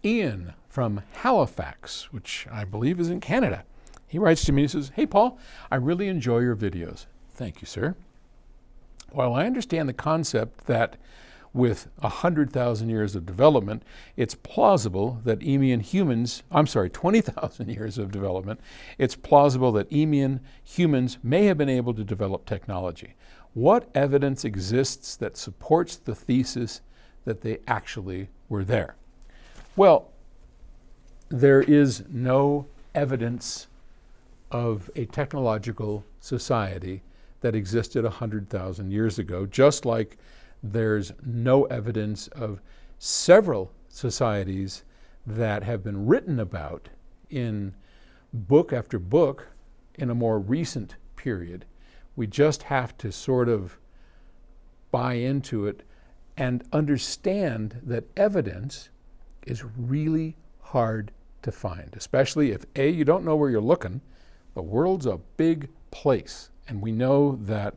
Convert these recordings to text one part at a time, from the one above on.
Ian from Halifax, which I believe is in Canada. He writes to me and says, "Hey, Paul, I really enjoy your videos." Thank you, sir. While I understand the concept that with 100,000 years of development, it's plausible that 20,000 years of development, it's plausible that humans may have been able to develop technology. What evidence exists that supports the thesis that they actually were there? Well, there is no evidence of a technological society that existed 100,000 years ago, just like there's no evidence of several societies that have been written about in book after book in a more recent period. We just have to sort of buy into it and understand that evidence is really hard to find, especially if A, you don't know where you're looking. The world's a big place, and we know that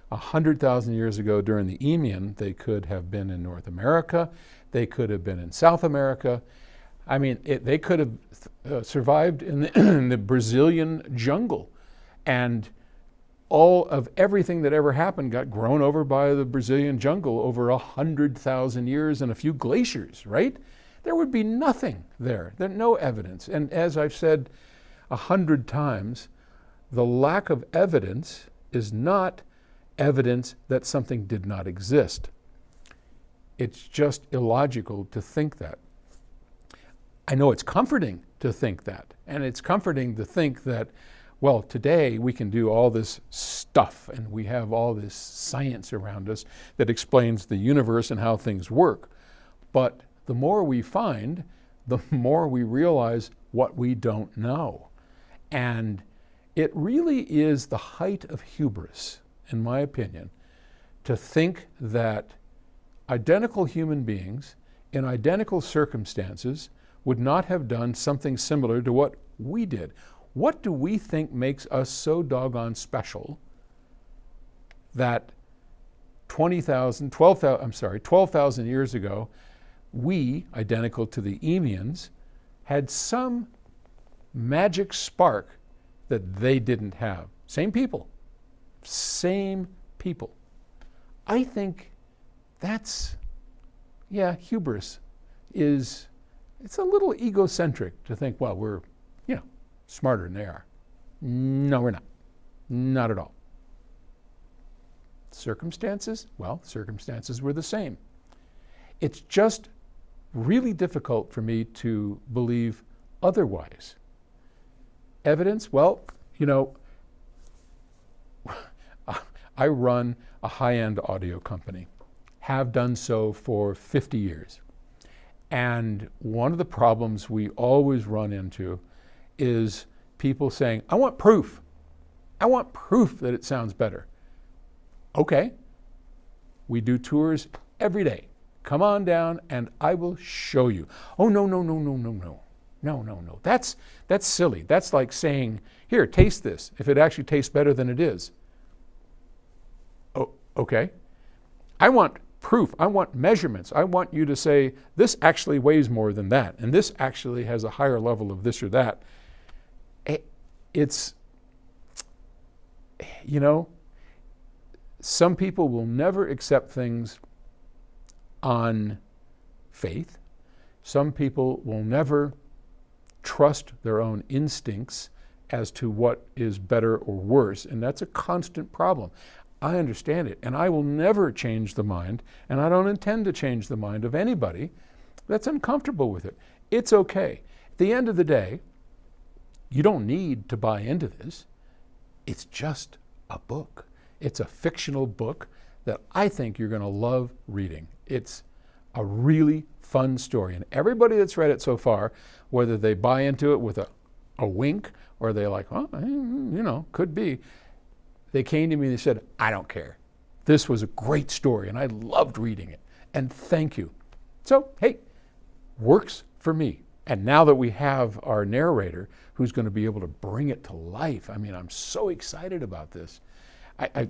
100,000 years ago during the Eemian, they could have been in North America, they could have been in South America. I mean, they could have survived in the Brazilian jungle, and all of everything that ever happened got grown over by the Brazilian jungle over 100,000 years and a few glaciers, right? There would be nothing there. There's no evidence. And as I've said 100 times, the lack of evidence is not evidence that something did not exist. It's just illogical to think that. I know it's comforting to think that, and it's comforting to think that, well, today we can do all this stuff and we have all this science around us that explains the universe and how things work. But the more we find, the more we realize what we don't know. And it really is the height of hubris, in my opinion, to think that identical human beings in identical circumstances would not have done something similar to what we did. What do we think makes us so doggone special that 12,000 years ago, we, identical to the Eemians, had some magic spark that they didn't have? Same people. I think that's, hubris is, it's a little egocentric to think, well, we're, smarter than they are. No, we're not. Not at all. Circumstances? Well, circumstances were the same. It's just really difficult for me to believe otherwise. Evidence? Well, I run a high-end audio company, have done so for 50 years. And one of the problems we always run into is people saying, I want proof. I want proof that it sounds better. Okay, we do tours every day. Come on down and I will show you. Oh, no. No. That's silly. That's like saying, here, taste this, if it actually tastes better than it is. Oh, okay. I want proof. I want measurements. I want you to say, this actually weighs more than that, and this actually has a higher level of this or that. It's, some people will never accept things on faith. Some people will never trust their own instincts as to what is better or worse, and that's a constant problem. I understand it, and I will never change the mind, and I don't intend to change the mind of anybody that's uncomfortable with it. It's okay. At the end of the day, you don't need to buy into this. It's just a book. It's a fictional book that I think you're going to love reading. It's a really fun story, and everybody that's read it so far, whether they buy into it with a wink or they like, could be, they came to me and they said, I don't care. This was a great story and I loved reading it, and thank you. So, hey, works for me. And now that we have our narrator who's going to be able to bring it to life, I'm so excited about this.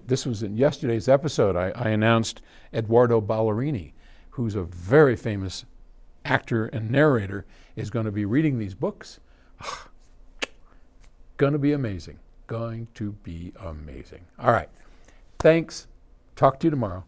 This was in yesterday's episode. I announced Eduardo Ballerini, who's a very famous actor and narrator is going to be reading these books. Going to be amazing. Going to be amazing. All right. Thanks. Talk to you tomorrow.